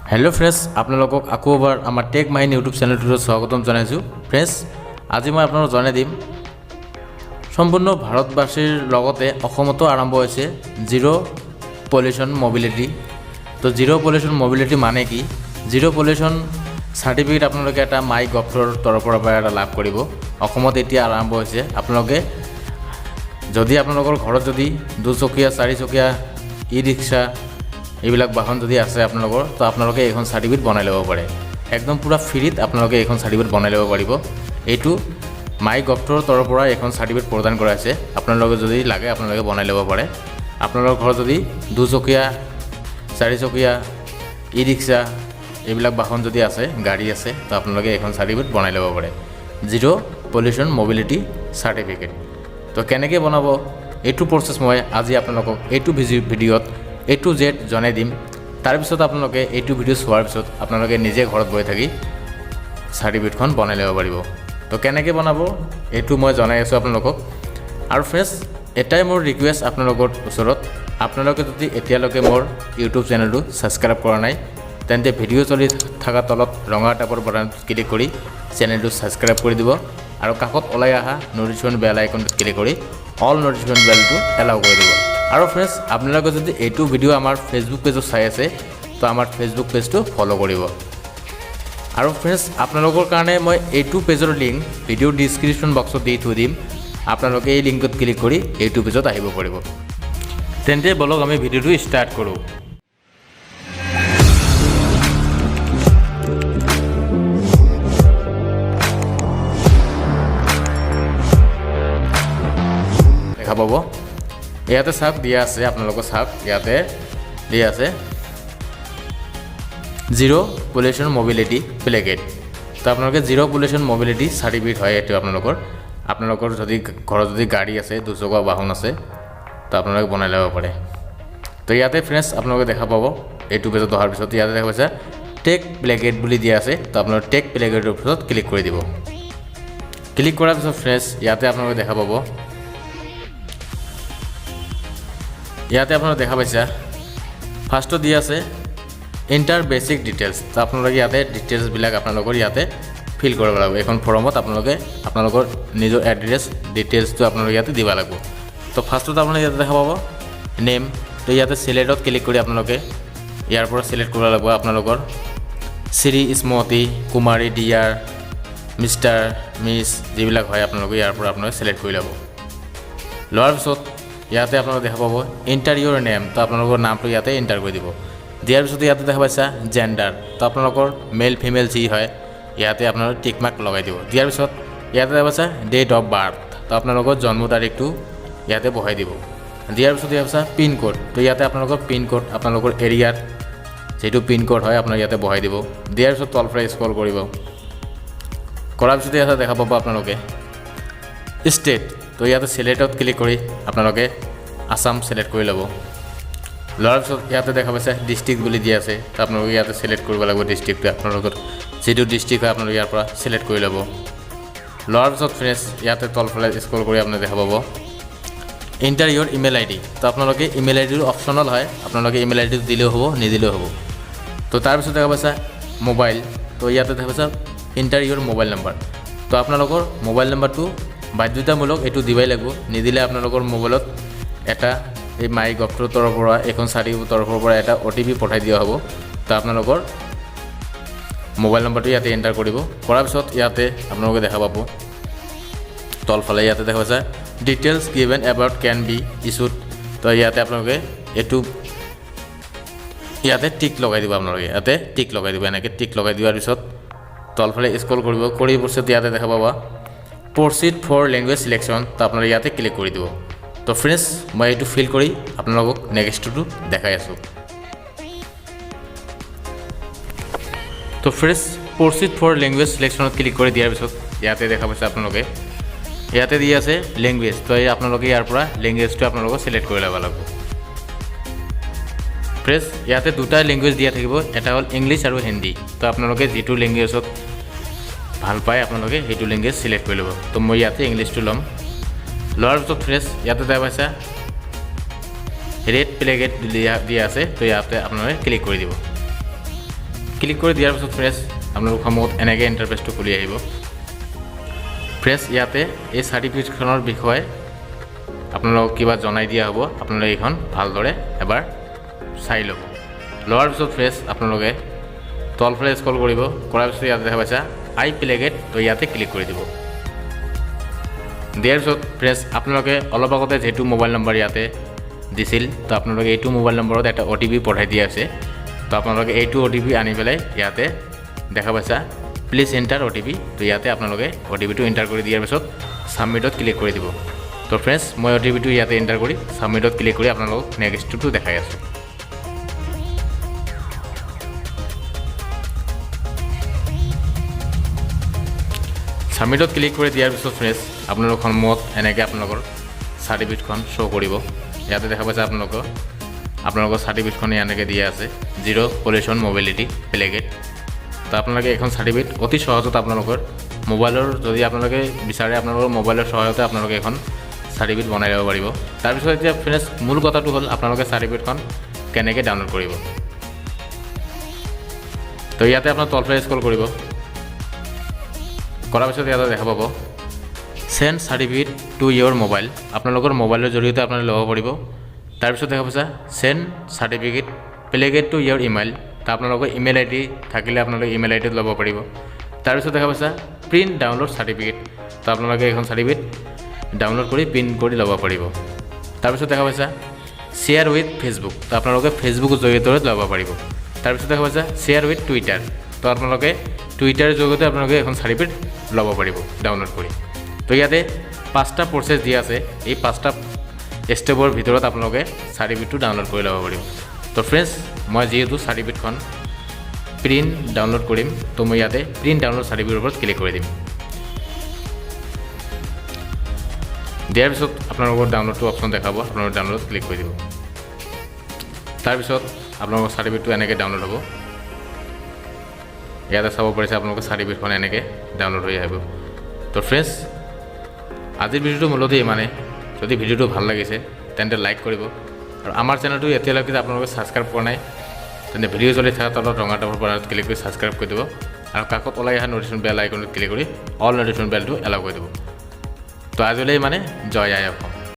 hello friends आपलोगों आको एबार आमार टेक माहिन यूट्यूब चैनलटो स्वागतम जानाइछो फ्रेंड्स আজি मैं आपलोगों जनाई दिम सम्पूर्ण भारतबासीर लगते अসমतो आरम्भ होइছে जिरो पल्यूशन मोबिलिटी तो जिरो पल्यूशन मोबिलिटी माने कि जिरो पल्यूशन सार्टिफिकेट आपलोगे एटा माई गभर तरफर पर एटा लाभ करिब अসমत एटिया आरम्भ होइছে आपलोगे जदि आपलोगोर घरत जदि दुचकिया चारिचकिया इ रिक्शा এইবিলাক বাহন যদি আছে আপোনালোকৰ তো আপোনালোকে এখন সাৰ্টিফিকেট বনাই ল'ব পাৰে একদম পুৰা ফ্ৰীত আপোনালোকে এখন সাৰ্টিফিকেট বনাই ল'ব পাৰিব এইটো মাই গভটৰ তৰফৰ পৰা এখন সাৰ্টিফিকেট প্ৰদান কৰা হৈছে আপোনালোকে যদি লাগে আপোনালোকে বনাই ল'ব পাৰে আপোনালোকৰ ঘৰত যদি দুচকীয়া চাৰিচকীয়া ই ৰিক্সা এইবিলাক বাহন যদি আছে গাড়ী আছে তো আপোনালোকে এখন সাৰ্টিফিকেট বনাই ল'ব পাৰে জিৰো পলিউশ্যন মোবিলিটি সাৰ্টিফিকেট তো কেনেকৈ বনাব এইটো প্ৰচেছ মই আজি আপোনালোকক এইটো ভিডিঅ'ত A to Z জনাই দিম তাৰ পিছত আপোনালোকে এইটো ভিডিও চোৱাৰ পিছত আপোনালোকে নিজে ঘৰত বহি থাকি সাৰ্টিফিকেটখন বনাই ল'ব পাৰিব তো কেনেকৈ বনাব এইটো মই জনাই আছো আপোনালোকক আৰু ফ্ৰেণ্ডছ এটাই মোৰ ৰিকুৱেষ্ট আপোনালোকৰ ওচৰত আপোনালোকে যদি এতিয়ালৈকে মোৰ ইউটিউব চেনেলটো সাবস্ক্ৰাইব কৰা নাই তেন্তে ভিডিও চলি থকা তলত ৰঙা টাবৰ বাটনত ক্লিক কৰি চেনেলটো সাবস্ক্ৰাইব কৰি দিব আৰু কাষত ওলাই অহা নটিফিকেশ্যন বেল আইকনটো ক্লিক কৰি অল নটিফিকেশ্যন বেলটো এলাউ কৰি দিব আৰু ফ্ৰেণ্ডছ আপোনালোকে যদি এইটো ভিডিও আমাৰ ফেসবুক পেজত চাই আছে তো আমাৰ ফেসবুক পেজটো ফলো কৰিব আৰু ফ্ৰেণ্ডছ আপোনালোকৰ কাৰণে মই এইটো পেজৰ লিংক ভিডিও ডেসক্ৰিপচন বক্সত দি থৈ দিম আপোনালোকে এই লিংকত ক্লিক কৰি এইটো পেজত আহিব পাৰিব তেন্তে বলক আমি ভিডিওটো ষ্টাৰ্ট কৰো দেখা পাব ইয়াতে সাপ দিয়া আছে আপোনালোকৰ সাপ ইয়াতে দিয়া আছে জিৰো পলিউশ্যন মোবিলিটি প্লেকেট তো আপোনালোকে জিৰো পলিউশ্যন মোবিলিটি সাৰ্টিফিকেট হয় এটো আপোনালোকৰ যদি ঘৰত যদি গাড়ী আছে দুচকীয়া বাহন আছে তো আপোনালোকে বনাই ল'ব পাৰে তো ইয়াতে ফ্ৰেণ্ডছ আপোনালোকে দেখা পাব এইটো পেজত অহাৰ পিছত ইয়াতে দেখা পাইছে টেক প্লেকেট বুলি দিয়া আছে তো আপোনালোকে টেক প্লেকেটৰ ওপৰত ক্লিক কৰি দিব ক্লিক কৰাৰ পিছত ফ্ৰেণ্ডছ ইয়াতে আপোনালোকে দেখা পাব ইয়াতে আপোনালোকে দেখা পাইছা ফাৰ্স্টত দি আছে এন্টাৰ বেসিক ডিটেইলছ তো আপোনালোকে ইয়াতে ডিটেইলছ বিলাক আপোনালোকৰ ইয়াতে ফিল কৰিব লাগিব এখন ফৰ্মত আপোনালোকৰ নিজৰ এড্ৰেছ ডিটেইলছটো আপোনালোকে ইয়াতে দিব লাগিব তো ফাৰ্স্টত আপোনালোকে ইয়াতে দেখা পাব নেম তো ইয়াতে সিলেক্টত ক্লিক কৰি আপোনালোকে ইয়াৰ পৰা সিলেক্ট কৰিব লাগিব আপোনালোকৰ শ্ৰী স্মতি কুমাৰী ডিয়াৰ মিস্টাৰ মিস যিবিলাক হয় আপোনালোকে ইয়াৰ পৰা আপোনালোকে সিলেক্ট কৰি ল'ব লোৱাৰ পিছত ইয়াতে আপোনালোকে দেখা পাব এন্টাৰ ইউৰ নেম তো আপোনালোকৰ নামটো ইয়াতে এন্টাৰ কৰি দিব দিয়াৰ পিছত ইয়াতে দেখা পাইছা জেন্ডাৰ তো আপোনালোকৰ মেল ফিমেল যি হয় ইয়াতে আপোনালোকে টিক মাৰ্ক লগাই দিব দিয়াৰ পিছত ইয়াতে দেখা পাইছা ডেট অফ বাৰ্থ তো আপোনালোকৰ জন্ম তাৰিখটো ইয়াতে বহাই দিব দিয়াৰ পিছত দেখা পাইছা পিন কোড তো ইয়াতে আপোনালোকৰ পিন কোড আপোনালোকৰ এৰিয়াৰ যেটো পিন কোড হয় আপোনালোকে ইয়াতে বহাই দিব দিয়াৰ পিছত তলফালে স্ক্ৰল কৰিব কৰাৰ পিছত ইয়াতে দেখা পাব আপোনালোকে ষ্টেট তো ইয়াতে সিলেক্টত ক্লিক কৰি আপোনালোকে আসাম সিলেক্ট কৰি ল'ব লোৱাৰ পিছত ইয়াতে দেখা পাইছে ডিস্ট্ৰিক্ট বুলি দিয়া আছে তো আপোনালোকে ইয়াতে সিলেক্ট কৰিব লাগিব ডিস্ট্ৰিক্টটো আপোনালোকৰ যেটো ডিস্ট্ৰিক্ট হয় আপোনালোকে ইয়াৰ পৰা সিলেক্ট কৰি ল'ব লোৱাৰ পিছত ফ্ৰেণ্ডছ ইয়াতে তলফালে স্ক্ৰল কৰি আপোনালোকে দেখা পাব এন্টাৰ ইউৰ ইমেইল আইডি তো আপোনালোকে ইমেইল আইডিটো অপচনেল হয় আপোনালোকে ইমেইল আইডিটো দিলেও হ'ব নিদিলেও হ'ব তো তাৰ পিছত দেখা পাইছা মোবাইল তো ইয়াতে দেখা পাইছা এন্টাৰ ইউৰ মোবাইল নম্বৰ তো আপোনালোকৰ মোবাইল নম্বৰটো বাধ্যতামূলক এটো দিবাই লাগিব নিদিলে আপোনালোকৰ মোবাইলত এটা এই মাই গভটৰ তৰফৰ পৰা এখন সাৰ্টিফিকেটৰ তৰফৰ পৰা এটা OTP পঠাই দিয়া হ'ব তো আপোনালোকৰ মোবাইল নম্বৰটো ইয়াতে এন্টাৰ কৰিব কৰাৰ পিছত ইয়াতে আপোনালোকে দেখা পাব তলফালে ইয়াতে দেখা পাইছা details given about can be issued তো ইয়াতে আপোনালোকে এটো ইয়াতে টিক লগাই দিব আপোনালোকে ইয়াতে টিক লগাই দিব এনেকৈ টিক লগাই দিয়াৰ পিছত তলফালে স্ক্ৰল কৰিব কৰি পিছত ইয়াতে দেখা পাবা proceed for language selection তো আপোনালোকে ইয়াতে ক্লিক কৰি দিব তো ফ্ৰেণ্ডছ মই এইটো ফিল কৰি আপোনালোকক নেক্সটটো দেখাই আছো তো friends proceed for language selection click কৰি দিয়াৰ পিছত ইয়াতে দেখা পাইছে আপোনালোকে ইয়াতে দি আছে ল্যাঙ্গুৱেজ তো আপোনালোকে ইয়াৰ পৰা ল্যাঙ্গুৱেজটো আপোনালোকে সিলেক্ট কৰি ল'ব লাগিব ফ্ৰেণ্ডছ ইয়াতে দুটা ল্যাঙ্গুৱেজ দিয়া থাকিব এটা হ'ল ইংলিছ আৰু হিন্দী তো আপোনালোকে যেটো ল্যাঙ্গুৱেজত ভাল পায় আপোনালোকে এইটো ল্যাঙ্গুৱেজ সিলেক্ট কৰি ল'ব তো মই ইয়াতে ইংলিছটো ল'ম লোৱাৰ পিছত ফ্ৰেণ্ডছ ইয়াতে দেখা পাইছা ৰেড প্লেকেট দিয়া আছে তো ইয়াতে আপোনালোকে ক্লিক কৰি দিব ক্লিক কৰি দিয়াৰ পিছত ফ্ৰেণ্ডছ আপোনালোকৰ সন্মুখত এনেকৈ ইণ্টাৰফেচটো খুলি আহিব ফ্ৰেণ্ডছ ইয়াতে এই চাৰ্টিফিকেটখনৰ বিষয়ে আপোনালোকক কিবা জনাই দিয়া হ'ব আপোনালোকে এইখন ভালদৰে এবাৰ চাই ল'ব লোৱাৰ পিছত ফ্ৰেণ্ডছ আপোনালোকে তলফালে স্ক্ৰল কৰিব কৰাৰ পিছত ইয়াতে দেখা পাইছা আই প্লেগেট তো ইয়াতে ক্লিক কৰি দিব দিয়াৰ পিছত ফ্ৰেণ্ডছ আপোনালোকে অলপ আগতে যেটো মোবাইল নম্বৰ ইয়াতে দিছিল তো আপোনালোকে এইটো মোবাইল নম্বৰত এটা OTP পঠাই দিয়া আছে তো আপোনালোকে এইটো OTP আনি পেলাই ইয়াতে দেখা পাইছা প্লিজ এণ্টাৰ OTP তো ইয়াতে আপোনালোকে OTPটো এণ্টাৰ কৰি দিয়াৰ পিছত সাবমিটত ক্লিক কৰি দিব তো ফ্ৰেণ্ডছ মই OTPটো ইয়াতে এণ্টাৰ কৰি সাবমিটত ক্লিক কৰি আপোনালোকক নেক্সটটো দেখাই আছোঁ সাবমিটত ক্লিক কৰি দিয়াৰ পিছত ফ্ৰেণ্ডছ আপোনালোকৰ সন্মুখত এনেকৈ আপোনালোকৰ চাৰ্টিফিকেটখন শ্ব' কৰিব ইয়াতে দেখা পাইছে আপোনালোকৰ চাৰ্টিফিকেটখন এনেকৈ দিয়া আছে জিৰ' পলিউশ্যন মোবিলিটি প্লেগেট তো আপোনালোকে এখন চাৰ্টিফিকেট অতি সহজত আপোনালোকৰ মোবাইলৰ যদি আপোনালোকে বিচাৰে আপোনালোকৰ মোবাইলৰ সহায়তে আপোনালোকে এখন চাৰ্টিফিকেট বনাই ল'ব পাৰিব তাৰপিছত এতিয়া ফ্ৰেণ্ডছ মূল কথাটো হ'ল আপোনালোকে চাৰ্টিফিকেটখন কেনেকৈ ডাউনলোড কৰিব তো ইয়াতে আপোনাৰ তলফালে স্ক্ৰল কৰিব কৰাৰ পিছত ইয়াতে দেখা পাব send certificate to your mobile আপোনালোকৰ মোবাইলৰ জৰিয়তে আপোনালোকে ল'ব পাৰিব তাৰপিছত দেখা পাইছা সেন্ড চাৰ্টিফিকেট প্লেগেট টু ইয়ৰ ইমেইল তো আপোনালোকৰ ইমেইল ID থাকিলে আপোনালোকে ইমেইল IDত ল'ব পাৰিব তাৰপিছত দেখা পাইছা প্ৰিণ্ট ডাউনলোড চাৰ্টিফিকেট তো আপোনালোকে এখন চাৰ্টিফিকেট ডাউনলোড কৰি প্ৰিণ্ট কৰি ল'ব পাৰিব তাৰপিছত দেখা পাইছা শ্বেয়াৰ উইথ ফেচবুক তো আপোনালোকে ফেচবুকৰ জৰিয়তে ল'ব পাৰিব তাৰপিছত দেখা পাইছা শ্বেয়াৰ উইথ টুইটাৰ তো আপোনালোকে টুইটাৰৰ জৰিয়তে আপোনালোকে এখন চাৰ্টিফিকেট ল'ব পাৰিব ডাউনলোড কৰি তো ইয়াতে 5টা প্ৰচেছ দিয়া আছে এই 5টা ষ্টেপৰ ভিতৰত আপোনালোকে চাৰ্টিফিকেটটো ডাউনলোড কৰি ল'ব পাৰিব তো ফ্ৰেণ্ডছ মই যিহেতু চাৰ্টিফিকেটখন প্ৰিণ্ট ডাউনলোড কৰিম তো মই ইয়াতে প্ৰিণ্ট ডাউনলোড চাৰ্টিফিকেটৰ ওপৰত ক্লিক কৰি দিম দিয়াৰ পিছত আপোনালোকৰ ডাউনলোডটো অপশ্যন দেখাব আপোনালোকে ডাউনলোড ক্লিক কৰি দিব তাৰপিছত আপোনালোকৰ চাৰ্টিফিকেটটো এনেকৈ ডাউনলোড হ'ব ইয়াতে চাব পাৰিছে আপোনালোকৰ চাৰ্টিফিকেটখন এনেকৈ ডাউনলোড হৈ আহিব তো ফ্ৰেণ্ডছ আজিৰ ভিডিঅ'টো মূলতে ইমানে যদি ভিডিঅ'টো ভাল লাগিছে তেন্তে লাইক কৰিব আৰু আমাৰ চেনেলটো এতিয়ালৈকে আপোনালোকে ছাবস্ক্ৰাইব কৰা নাই তেন্তে ভিডিঅ' চলি থকা তলত ৰঙা টাবৰ পৰা ক্লিক কৰি ছাবস্ক্ৰাইব কৰি দিব আৰু কাষত ওলাই অহা নটিফিকেশ্যন বেল আইকনত ক্লিক কৰি অল নটিফিকেশ্যন বেলটো এলাউ কৰি দিব তো আজিলৈ মানে জয় আই অসম